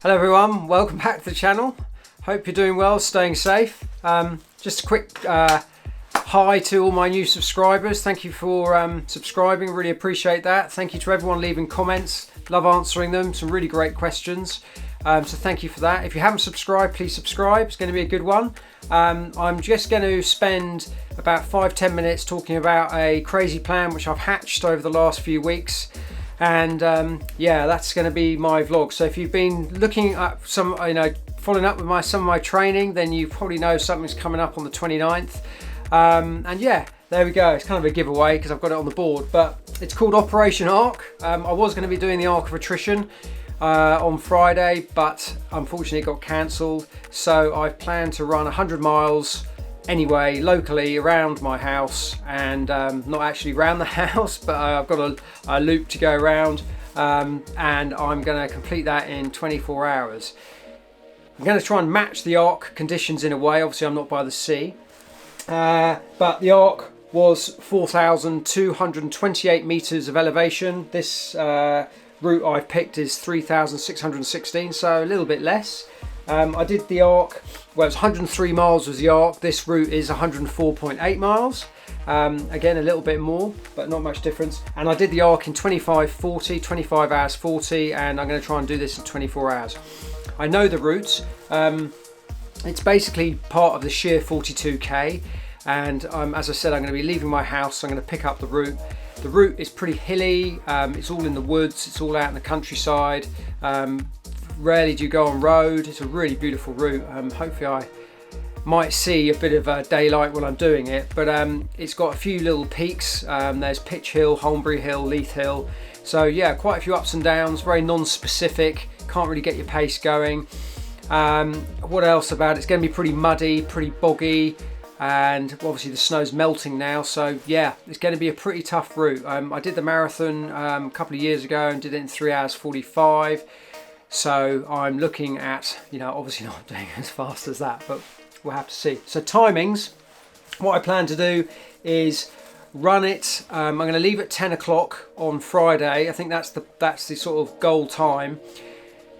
Hello everyone, welcome back to the channel. Hope you're doing well, staying safe. Just a quick hi to all my new subscribers. Thank you for subscribing, really appreciate that. Thank you to everyone leaving comments, love answering them, some really great questions. So thank you for that. If you haven't subscribed, please subscribe, it's going to be a good one. I'm just going to spend about 5-10 minutes talking about a crazy plan which I've hatched over the last few weeks. And yeah, that's going to be my vlog. So if you've been looking at some, following up with some of my training, then you probably know something's coming up on the 29th. And yeah, there we go. It's kind of a giveaway because I've got it on the board, but it's called Operation Arc. I was going to be doing the Arc of Attrition on Friday, but unfortunately it got cancelled. So I've planned to run 100 miles anyway, locally around my house, and not actually around the house, but I've got a loop to go around, and I'm going to complete that in 24 hours. I'm going to try and match the Arc conditions in a way. Obviously I'm not by the sea, but the Arc was 4,228 meters of elevation. This route I've picked is 3,616, so a little bit less. I did the Arc, well, it's 103 miles was the Arc. This route is 104.8 miles. Again, a little bit more, but not much difference. And I did the Arc in 25 hours 40, and I'm going to try and do this in 24 hours. I know the routes. It's basically part of the sheer 42k, and as I said, I'm going to be leaving my house, so I'm going to pick up the route. The route is pretty hilly, it's all in the woods, it's all out in the countryside. Rarely do you go on road. It's a really beautiful route. Hopefully I might see a bit of daylight while I'm doing it, but it's got a few little peaks. There's Pitch Hill, Holmbury Hill, Leith Hill. So yeah, quite a few ups and downs, very non-specific, can't really get your pace going. What else about it? It's going to be pretty muddy, pretty boggy, and obviously the snow's melting now, so yeah, it's going to be a pretty tough route. I did the marathon a couple of years ago and did it in 3 hours 45. So I'm looking at, obviously not doing as fast as that, but we'll have to see. So timings, what I plan to do is run it. I'm going to leave at 10 o'clock on Friday. I think that's the sort of goal time,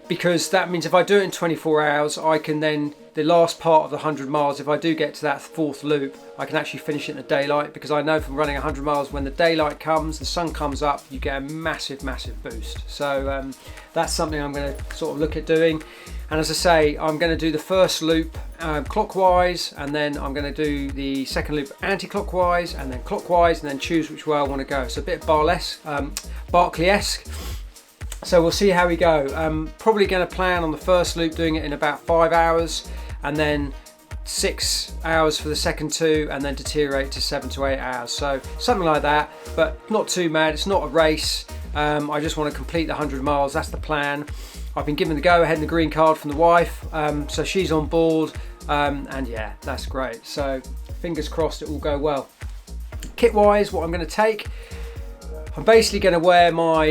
because that means if I do it in 24 hours, I can then, the last part of the 100 miles, if I do get to that fourth loop, I can actually finish it in the daylight, because I know from running 100 miles, when the daylight comes, the sun comes up, you get a massive boost. So that's something I'm going to sort of look at doing. And as I say, I'm going to do the first loop clockwise, and then I'm going to do the second loop anti-clockwise, and then clockwise, and then choose which way I want to go. So a bit Barkley-esque. So we'll see how we go. Probably going to plan on the first loop doing it in about 5 hours, and then 6 hours for the second two, and then deteriorate to 7 to 8 hours. So something like that, but not too mad. It's not a race. I just want to complete the 100 miles. That's the plan. I've been given the go ahead and the green card from the wife, so she's on board, and yeah, that's great. So fingers crossed it will go well. Kit wise, what I'm going to take, I'm basically going to wear my,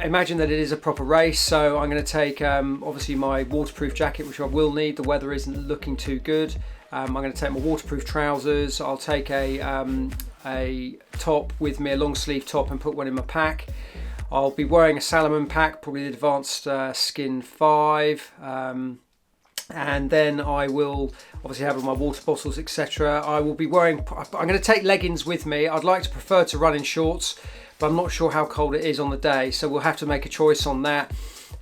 imagine that it is a proper race, so I'm going to take obviously my waterproof jacket, which I will need. The weather isn't looking too good. I'm going to take my waterproof trousers. I'll take a top with me, a long sleeve top, and put one in my pack. I'll be wearing a Salomon pack, probably the Advanced Skin 5. And then I will obviously have all my water bottles, etc. I will be wearing, I'm going to take leggings with me. I'd like to prefer to run in shorts, but I'm not sure how cold it is on the day, so we'll have to make a choice on that.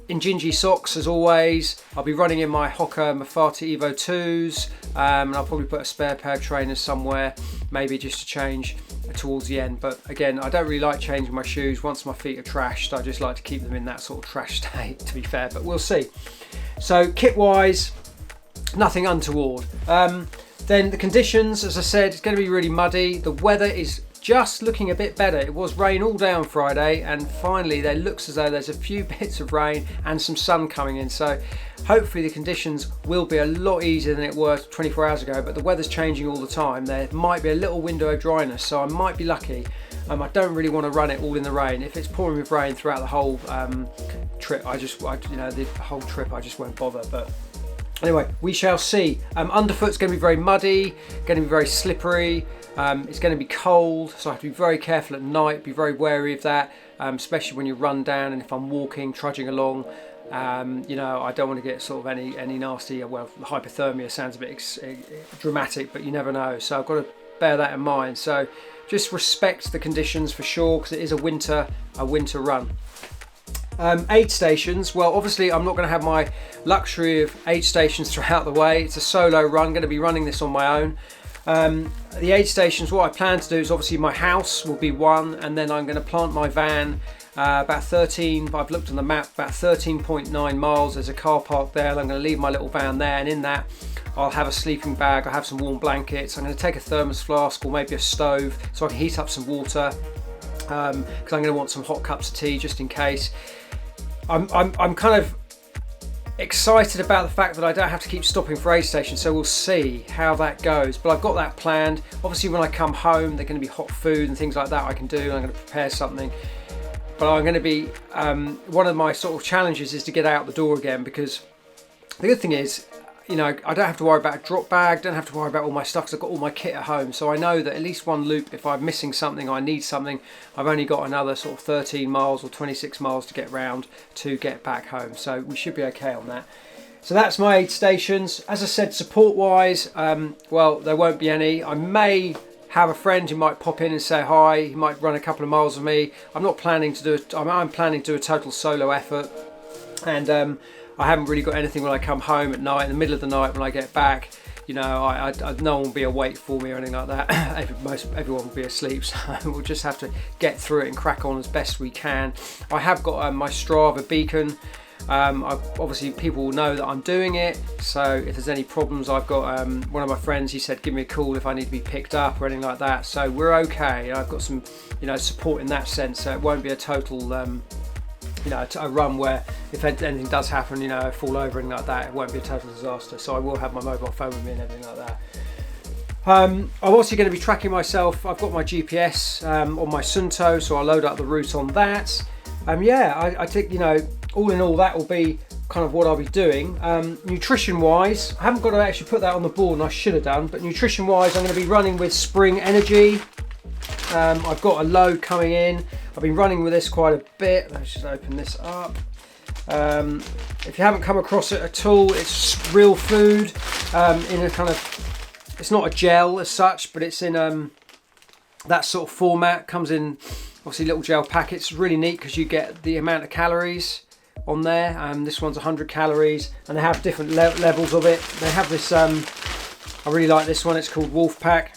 Injinji socks as always. I'll be running in my Hoka Mafate Evo 2s, and I'll probably put a spare pair of trainers somewhere, maybe just to change towards the end. But again, I don't really like changing my shoes. Once my feet are trashed, I just like to keep them in that sort of trash state, to be fair, but we'll see. So kit wise, nothing untoward. Then the conditions, as I said, it's going to be really muddy. The weather is just looking a bit better. It was rain all day on Friday, and finally there looks as though there's a few bits of rain and some sun coming in, so hopefully the conditions will be a lot easier than it was 24 hours ago. But the weather's changing all the time. There might be a little window of dryness, so I might be lucky. I don't really want to run it all in the rain. If it's pouring with rain throughout the whole trip, the whole trip I just won't bother. But anyway, we shall see. Underfoot's going to be very muddy, going to be very slippery. It's going to be cold, so I have to be very careful at night, be very wary of that, especially when you run down and if I'm walking, trudging along. You know, I don't want to get sort of any nasty, well, hypothermia sounds a bit dramatic, but you never know. So I've got to bear that in mind. So just respect the conditions for sure, because it is a winter run. Aid stations, well, obviously I'm not going to have my luxury of aid stations throughout the way. It's a solo run, going to be running this on my own. The aid stations, what I plan to do is obviously my house will be one, and then I'm going to plant my van about 13, I've looked on the map, about 13.9 miles. There's a car park there, and I'm going to leave my little van there, and in that I'll have a sleeping bag, I'll have some warm blankets, I'm going to take a thermos flask or maybe a stove so I can heat up some water, because I'm going to want some hot cups of tea just in case. I'm kind of excited about the fact that I don't have to keep stopping for aid stations, so we'll see how that goes. But I've got that planned. Obviously when I come home, there's going to be hot food and things like that I can do. I'm going to prepare something. But I'm going to be, one of my sort of challenges is to get out the door again, because the good thing is, you know, I don't have to worry about a drop bag, don't have to worry about all my stuff because I've got all my kit at home. So I know that at least one loop, if I'm missing something, I need something, I've only got another sort of 13 miles or 26 miles to get round to get back home. So we should be okay on that. So that's my aid stations. As I said, support wise, well, there won't be any. I may have a friend who might pop in and say hi, he might run a couple of miles with me. I'm not planning to do it, I'm planning to do a total solo effort. And I haven't really got anything when I come home at night, in the middle of the night when I get back. You know, no one will be awake for me or anything like that. Everyone will be asleep, so we'll just have to get through it and crack on as best we can. I have got my Strava beacon. Obviously people will know that I'm doing it, so if there's any problems, I've got one of my friends, he said give me a call if I need to be picked up or anything like that, so we're okay. I've got some, you know, support in that sense, so it won't be a total you know, a run where if anything does happen, you know, I fall over and like that, it won't be a total disaster. So I will have my mobile phone with me and everything like that. I'm also going to be tracking myself. I've got my GPS on my Sunto, so I'll load up the route on that. Yeah, I think, you know, all in all, that will be kind of what I'll be doing. Nutrition wise, I haven't got to actually put that on the board, and I should have done, but nutrition wise, I'm going to be running with Spring Energy. I've got a load coming in. I've been running with this quite a bit. Let's just open this up. If you haven't come across it at all, it's real food in a kind of, it's not a gel as such, but it's in that sort of format. Comes in obviously little gel packets. Really neat because you get the amount of calories on there. This one's 100 calories, and they have different levels of it. They have this, I really like this one. It's called Wolf Pack.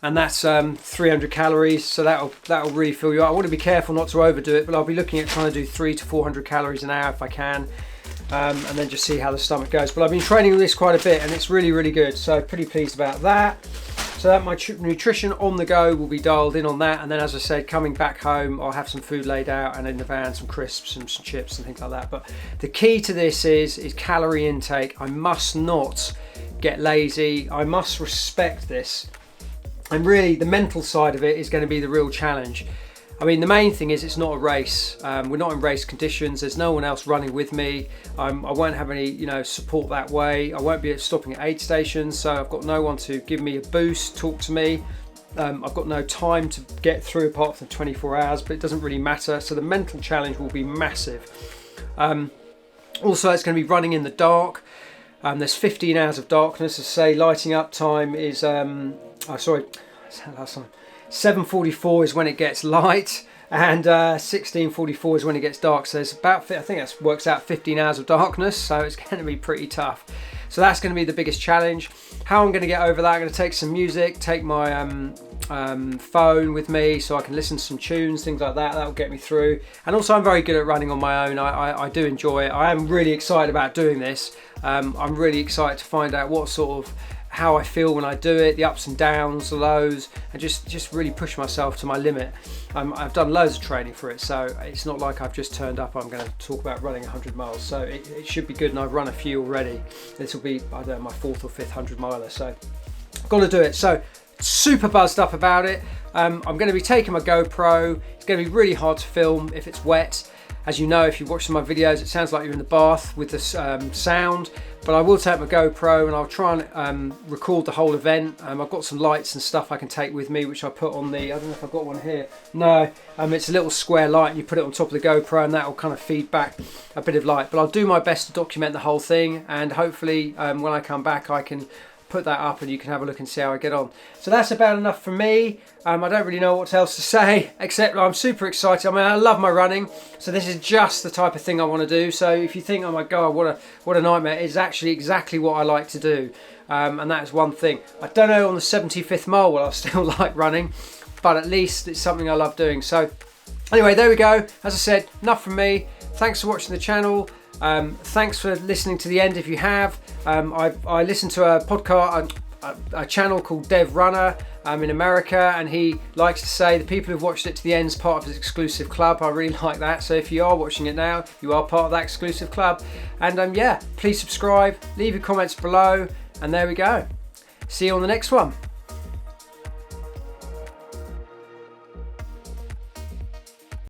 And that's 300 calories, so that'll really fill you up. I want to be careful not to overdo it, but I'll be looking at trying to do 300 to 400 calories an hour if I can, and then just see how the stomach goes. But I've been training with this quite a bit, and it's really, really good, so pretty pleased about that. So that my nutrition on the go will be dialed in on that, and then as I said, coming back home, I'll have some food laid out, and in the van some crisps and some chips and things like that. But the key to this is calorie intake. I must not get lazy. I must respect this. And really the mental side of it is going to be the real challenge. I mean, the main thing is it's not a race. We're not in race conditions. There's no one else running with me. I won't have any, you know, support that way. I won't be stopping at aid stations, so I've got no one to give me a boost, talk to me. I've got no time to get through apart from 24 hours, but it doesn't really matter. So the mental challenge will be massive. Also, it's going to be running in the dark. There's 15 hours of darkness. As I say, lighting up time is 7:44 is when it gets light, and 16:44 is when it gets dark. So there's about, I think that works out 15 hours of darkness, so it's going to be pretty tough. So that's going to be the biggest challenge. How I'm going to get over that, I'm going to take some music, take my phone with me so I can listen to some tunes, things like that. That will get me through. And also I'm very good at running on my own. I do enjoy it. I am really excited about doing this. I'm really excited to find out what sort of, how I feel when I do it, the ups and downs, the lows, and just really push myself to my limit. I've done loads of training for it, so it's not like I've just turned up. I'm going to talk about running 100 miles, so it should be good, and I've run a few already. This will be, I don't know, my 4th or 5th 100 miler, so I've got to do it. So super buzzed up about it. I'm going to be taking my GoPro. It's going to be really hard to film if it's wet. As you know, if you've watched my videos, it sounds like you're in the bath with the sound, but I will take my GoPro and I'll try and record the whole event. I've got some lights and stuff I can take with me, which I put on the, I don't know if I've got one here. No, it's a little square light and you put it on top of the GoPro and that will kind of feed back a bit of light. But I'll do my best to document the whole thing, and hopefully when I come back I can put that up and you can have a look and see how I get on. So that's about enough from me. I don't really know what else to say, except I'm super excited. I mean, I love my running, so this is just the type of thing I want to do. So if you think, oh my god, what a nightmare, it's actually exactly what I like to do. And that is one thing. I don't know on the 75th mile will I still like running, but at least it's something I love doing. So anyway, there we go. As I said, enough from me. Thanks for watching the channel. Thanks for listening to the end if you have. I listened to a podcast, a channel called Dev Runner in America, and he likes to say the people who've watched it to the end is part of his exclusive club. I really like that. So if you are watching it now, you are part of that exclusive club. And yeah, please subscribe, leave your comments below, and there we go. See you on the next one.